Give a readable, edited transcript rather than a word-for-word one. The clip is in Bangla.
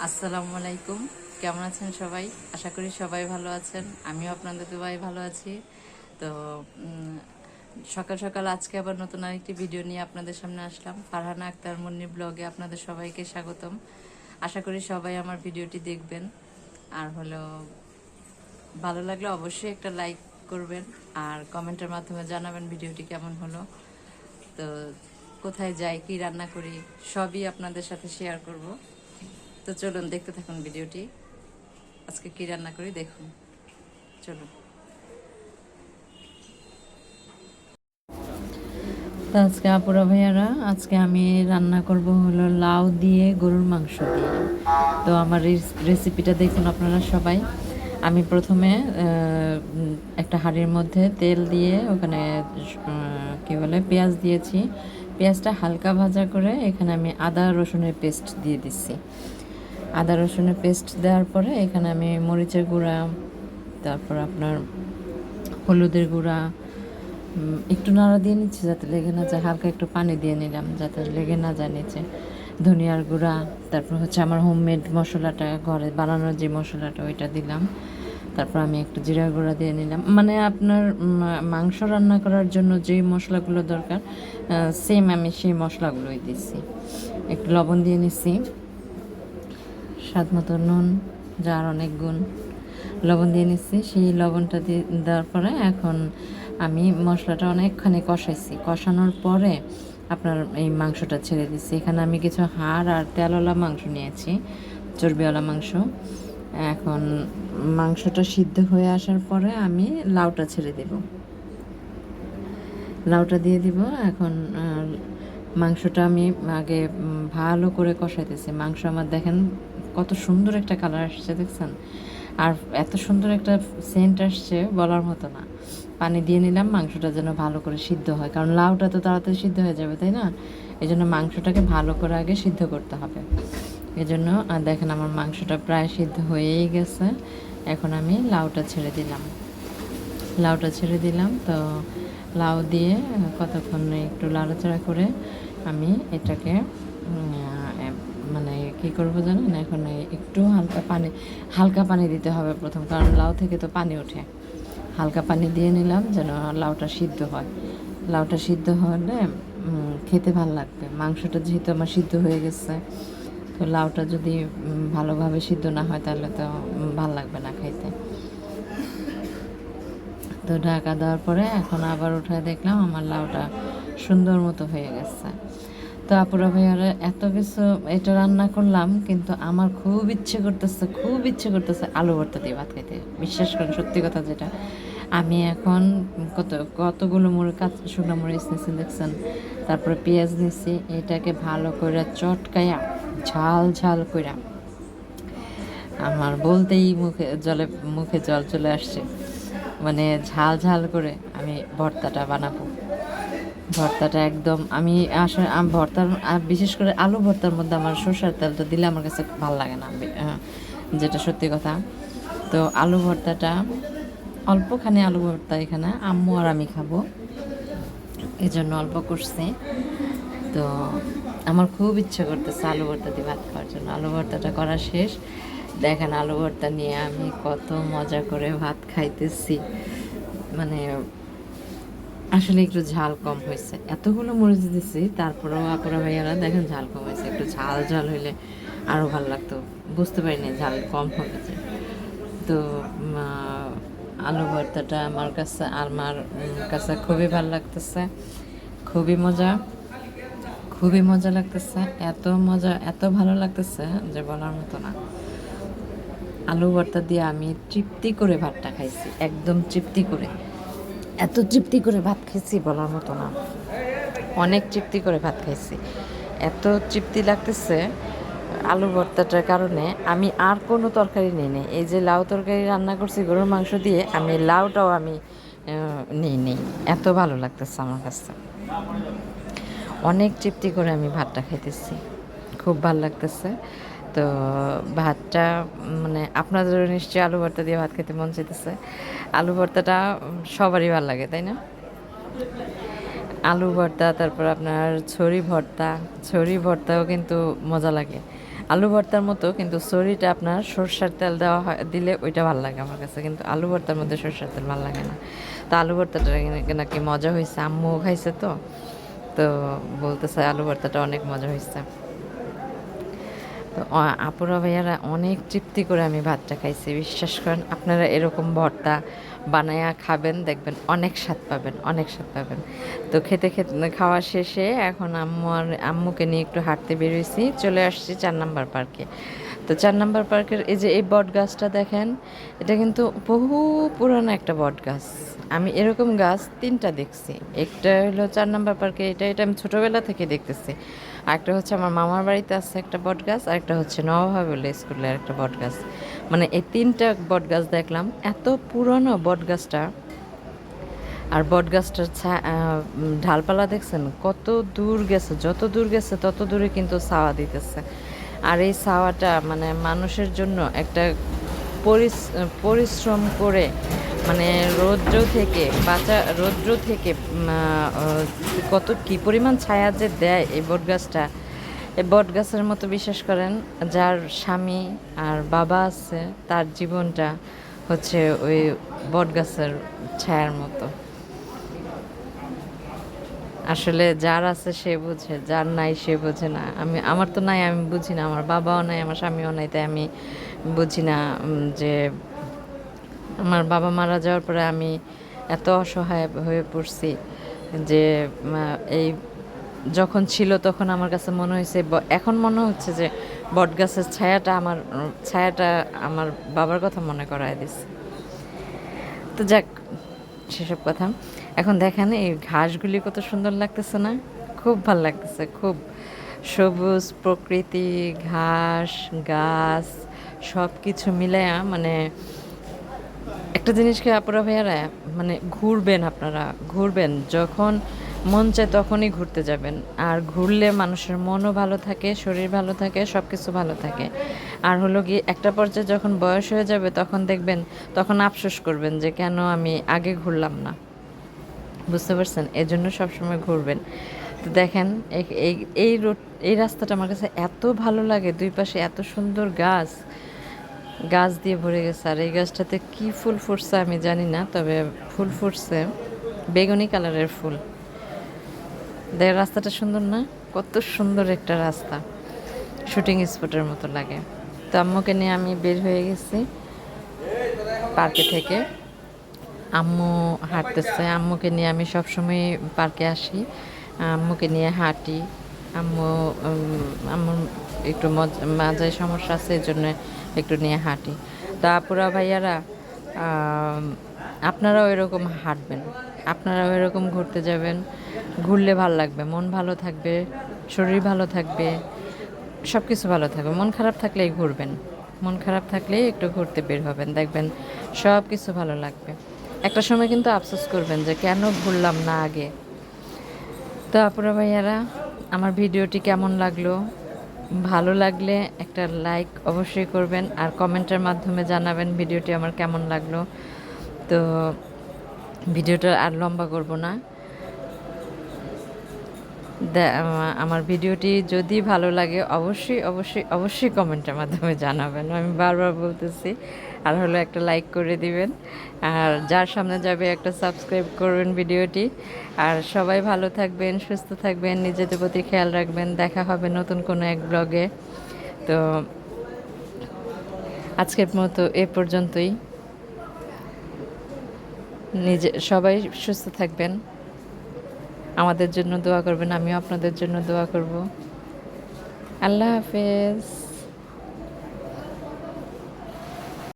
আসসালামু আলাইকুম। কেমন আছেন সবাই? আশা করি সবাই ভালো আছেন। আমিও আপনাদের দুবাই ভালো আছি। তো সকাল সকাল আজকে আবার নতুন আরেকটি ভিডিও নিয়ে আপনাদের সামনে আসলাম। ফারহানা আক্তার মুন্নি ব্লগে আপনাদের সবাইকে স্বাগতম। আশা করি সবাই আমার ভিডিওটি দেখবেন। আর হলো ভালো লাগলে অবশ্যই একটা লাইক করবেন আর কমেন্টের মাধ্যমে জানাবেন ভিডিওটি কেমন হলো। তো কোথায় যাই, কি রান্না করি সবই আপনাদের সাথে শেয়ার করব। তো চলুন দেখতে থাকুন ভিডিওটি। আজকে কি রান্না করি দেখুন, চলুন। তো আজকে আপুরা ভাইয়ারা, আজকে আমি রান্না করব হলো লাউ দিয়ে গরুর মাংস দিয়ে। তো আমার রেসিপিটা দেখুন আপনারা সবাই। আমি প্রথমে একটা হাঁড়ির মধ্যে তেল দিয়ে ওখানে কী বলে পেঁয়াজ দিয়েছি। পেঁয়াজটা হালকা ভাজা করে এখানে আমি আদা রসুনের পেস্ট দিয়ে দিচ্ছি। আদা রসুনের পেস্ট দেওয়ার পরে এখানে আমি মরিচের গুঁড়া, তারপর আপনার হলুদের গুঁড়া একটু নাড়া দিয়ে নিচ্ছি যাতে লেগে না যায়। হালকা একটু পানি দিয়ে নিলাম যাতে লেগে না যায় নিচে। ধনিয়ার গুঁড়া, তারপর হচ্ছে আমার হোমমেড মশলাটা, ঘরে বানানোর যে মশলাটা ওইটা দিলাম। তারপর আমি একটু জিরা গুঁড়া দিয়ে নিলাম। মানে আপনার মাংস রান্না করার জন্য যেই মশলাগুলো দরকার সেম আমি সেই মশলাগুলোই দিচ্ছি। একটু লবণ দিয়ে নিচ্ছি, স্বাদ মতো নুন, যার অনেক গুণ, লবণ দিয়ে নিচ্ছি। সেই লবণটা দিয়ে দেওয়ার পরে এখন আমি মশলাটা অনেকখানি কষাইছি। কষানোর পরে আপনার এই মাংসটা ছেড়ে দিচ্ছি। এখানে আমি কিছু হাড় আর তেলওয়ালা মাংস নিয়েছি, চর্বিওয়ালা মাংস। এখন মাংসটা সিদ্ধ হয়ে আসার পরে আমি লাউটা ছেড়ে দেব, লাউটা দিয়ে দিব। এখন মাংসটা আমি আগে ভালো করে কষাইতেছি। মাংস আমার দেখেন কত সুন্দর একটা কালার আসছে, দেখছেন? আর এত সুন্দর একটা সেন্ট আসছে বলার মতো না। পানি দিয়ে নিলাম মাংসটা যেন ভালো করে সিদ্ধ হয়, কারণ লাউটা তো তাড়াতাড়ি সিদ্ধ হয়ে যাবে, তাই না? এই জন্য মাংসটাকে ভালো করে আগে সিদ্ধ করতে হবে। এই জন্য দেখেন আমার মাংসটা প্রায় সিদ্ধ হয়েই গেছে। এখন আমি লাউটা ছেড়ে দিলাম, লাউটা ছেড়ে দিলাম। তো লাউ দিয়ে কতক্ষণ একটু নাড়াচাড়া করে আমি এটাকে মানে কী করবো জানেন, এখন একটু হালকা পানি দিতে হবে প্রথম, কারণ লাউ থেকে তো পানি ওঠে। হালকা পানি দিয়ে নিলাম যেন লাউটা সিদ্ধ হয়। লাউটা সিদ্ধ হলে খেতে ভালো লাগবে। মাংসটা যেহেতু আমার সিদ্ধ হয়ে গেছে, তো লাউটা যদি ভালোভাবে সিদ্ধ না হয় তাহলে তো ভালো লাগবে না খাইতে। তো ঢাকা দেওয়ার পরে এখন আবার উঠায় দেখলাম আমার লাউটা সুন্দর মতো হয়ে গেছে। তো আপুরা ভাইয়ারা, এত কিছু এটা রান্না করলাম, কিন্তু আমার খুব ইচ্ছে করতেছে, খুব ইচ্ছে করতেছে আলু ভর্তা দিয়ে ভাত খাইতে। বিশ্বাস করেন, সত্যি কথা যেটা। আমি এখন কতগুলো শুকনো মরিচ নিচ্ছি দেখছেন, তারপরে পেঁয়াজ নিচ্ছি। এটাকে ভালো করে চটকাইয়া ঝাল ঝাল কইরা আমার বলতেই মুখে জল চলে আসছে। মানে ঝাল ঝাল করে আমি ভর্তাটা বানাবো। ভর্তাটা একদম আমি আসলে ভর্তার বিশেষ করে আলু ভর্তার মধ্যে আমার সরষের তেলটা দিলে আমার কাছে ভালো লাগে না, যেটা সত্যি কথা। তো আলু ভর্তাটা অল্পখানি আলু ভর্তা এখানে আম্মু আর আমি খাবো, এই জন্য অল্প করছি। তো আমার খুব ইচ্ছে করতেছে আলু ভর্তা দিয়ে ভাত খাওয়ার জন্য। আলু ভর্তাটা করা শেষ, দেখেন আলু ভর্তা নিয়ে আমি কত মজা করে ভাত খাইতেছি। মানে আসলে একটু ঝাল কম হয়েছে, এতগুলো মরিচ দিছি তারপরেও আপুরা ভাইয়ারা দেখেন ঝাল কম হয়েছে। একটু ঝাল ঝাল হইলে আরও ভালো লাগতো, বুঝতে পারিনি ঝাল কম হয়েছে। তো আলু ভর্তাটা আমার কাছে খুবই ভালো লাগতেছে, খুবই মজা, খুবই মজা লাগতেছে। এত মজা, এত ভালো লাগতেছে যে বলার মতো না। আলু ভর্তা দিয়ে আমি তৃপ্তি করে ভাতটা খাইছি, একদম তৃপ্তি করে। এত তৃপ্তি করে ভাত খাইছি বলার মতো না, অনেক তৃপ্তি করে ভাত খাইছি। এত তৃপ্তি লাগতেছে আলু ভর্তাটার কারণে। আমি আর কোনো তরকারি নিই নি, এই যে লাউ তরকারি রান্না করছি গরুর মাংস দিয়ে, আমি লাউটাও আমি নিই। এত ভালো লাগতেছে আমার কাছে, অনেক তৃপ্তি করে আমি ভাতটা খাইতেছি, খুব ভালো লাগতেছে। তো ভাতটা মানে আপনাদেরও নিশ্চয়ই আলু ভর্তা দিয়ে ভাত খেতে মন চাইতেছে। আলু ভর্তাটা সবারই ভালো লাগে, তাই না? আলু ভর্তা, তারপর আপনার ছড়ি ভর্তাও কিন্তু মজা লাগে। আলু ভর্তার মতো, কিন্তু সরিটা আপনার সরষের তেল দেওয়া হয়, দিলে ওইটা ভালো লাগে আমার কাছে, কিন্তু আলু ভর্তার মধ্যে সরষের তেল ভালো লাগে না। তো আলু ভর্তাটা নাকি মজা হয়েছে, আম্মু খাইছে তো, তো বলতেছে আলু ভর্তাটা অনেক মজা হয়েছে। তো আপুরা ভাইয়ারা অনেক তৃপ্তি করে আমি ভাতটা খাইছি, বিশ্বাস করেন। আপনারা এরকম ভর্তা বানায়া খাবেন, দেখবেন অনেক স্বাদ পাবেন, অনেক স্বাদ পাবেন। তো খেতে খেতে খাওয়া শেষে এখন আম্মুকে নিয়ে একটু হাঁটতে বেরোইছি, চলে আসছি 4 নম্বর পার্কে। তো 4 নম্বর পার্কের এই যে এই বট গাছটা দেখেন, এটা কিন্তু বহু পুরানো একটা বট গাছ। আমি এরকম গাছ 3টা দেখছি। একটা হলো 4 নম্বর পার্কে, এটা আমি ছোটোবেলা থেকে দেখতেছি। আরেকটা হচ্ছে আমার মামার বাড়িতে আছে একটা বট গাছ, আরেকটা হচ্ছে নবহাবুল্লাহ স্কুলের একটা বট গাছ। মানে এই 3টা বট গাছ দেখলাম, এত পুরনো বট গাছটা। আর বট গাছটার ঢালপালা দেখছেন কত দূর গেছে, যত দূর গেছে তত দূরে কিন্তু ছায়া দিতেছে। আর এই ছায়াটা মানে মানুষের জন্য একটা পরিশ্রম করে, মানে রৌদ্র থেকে কত কী পরিমাণ ছায়া যে দেয় এই বট গাছটা। এই বট গাছের মতো, বিশ্বাস করেন, যার স্বামী আর বাবা আছে তার জীবনটা হচ্ছে ওই বট গাছের ছায়ার মতো। আসলে যার আছে সে বোঝে, যার নাই সে বোঝে না। আমার তো নাই, আমি বুঝি না, আমার বাবাও নাই, আমার স্বামীও নাই, তাই আমি বুঝি না যে আমার বাবা মারা যাওয়ার পরে আমি এত অসহায় হয়ে পড়ছি যে এই যখন ছিল তখন আমার কাছে মনে হয়েছে, এখন মনে হচ্ছে যে বটগাছের ছায়াটা আমার বাবার কথা মনে করায় দিছে। তো যাক, সেসব কথা। এখন দেখেন এই ঘাসগুলি কত সুন্দর লাগতেছে না? খুব ভাল লাগতেছে, খুব সবুজ প্রকৃতি, ঘাস, গাছ, সব কিছু মিলায়া মানে একটা জিনিসকে আপুরা ভাইয়ারা, মানে আপনারা ঘুরবেন যখন মন চায় তখনই ঘুরতে যাবেন। আর ঘুরলে মানুষের মনও ভালো থাকে, শরীর ভালো থাকে, সব কিছু ভালো থাকে। আর হলো গিয়ে একটা পর্যায়ে যখন বয়স হয়ে যাবে তখন দেখবেন, তখন আফসোস করবেন যে কেন আমি আগে ঘুরলাম না। বুঝতে পারছেন? এজন্য সবসময় ঘুরবেন। তো দেখেন এই রাস্তাটা আমার কাছে এত ভালো লাগে, দুই পাশে এত সুন্দর গাছ দিয়ে ভরে গেছে। আর এই গাছটাতে কি ফুল ফুটছে আমি জানি না, তবে ফুল ফুটছে বেগুনি কালারের ফুল। দেখ রাস্তাটা সুন্দর না? কত সুন্দর একটা রাস্তা, শুটিং স্পটের মতো লাগে। তো আম্মুকে নিয়ে আমি বের হয়ে গেছি পার্কে থেকে। আম্মু হাঁটতেছে, আম্মুকে নিয়ে আমি সবসময় পার্কে আসি, আম্মুকে নিয়ে হাঁটি। আম্মুর একটু মাজায় সমস্যা আছে, এই জন্য একটু নিয়ে হাঁটি। তা আপুরা ভাইয়ারা, আপনারাও এরকম হাঁটবেন, আপনারাও এরকম ঘুরতে যাবেন। ঘুরলে ভালো লাগবে, মন ভালো থাকবে, শরীর ভালো থাকবে, সব কিছু ভালো থাকবে। মন খারাপ থাকলেই ঘুরবেন, মন খারাপ থাকলেই একটু ঘুরতে বের হবেন, দেখবেন সব কিছু ভালো লাগবে। একটা সময় কিন্তু আফসোস করবেন যে কেন ঘুরলাম না আগে। তো আপুরা ভাইয়ারা, আমার ভিডিওটি কেমন লাগলো? ভালো লাগলে একটা লাইক অবশ্যই করবেন, আর কমেন্টের মাধ্যমে জানাবেন ভিডিওটি আমার কেমন লাগলো। তো ভিডিওটা আর লম্বা করব না। আমার ভিডিওটি যদি ভালো লাগে অবশ্যই অবশ্যই অবশ্যই কমেন্টের মাধ্যমে জানাবেন, আমি বারবার বলতেছি। আর হলো একটা লাইক করে দিবেন, আর যার সামনে যাবে একটা সাবস্ক্রাইব করবেন ভিডিওটি। আর সবাই ভালো থাকবেন, সুস্থ থাকবেন, নিজেদের প্রতি খেয়াল রাখবেন। দেখা হবে নতুন কোনো এক ব্লগে। তো আজকের মতো এ পর্যন্তই। সবাই সুস্থ থাকবেন, আমাদের জন্য দোয়া করবেন, আমিও আপনাদের জন্য দোয়া করব। আল্লাহ হাফেজ।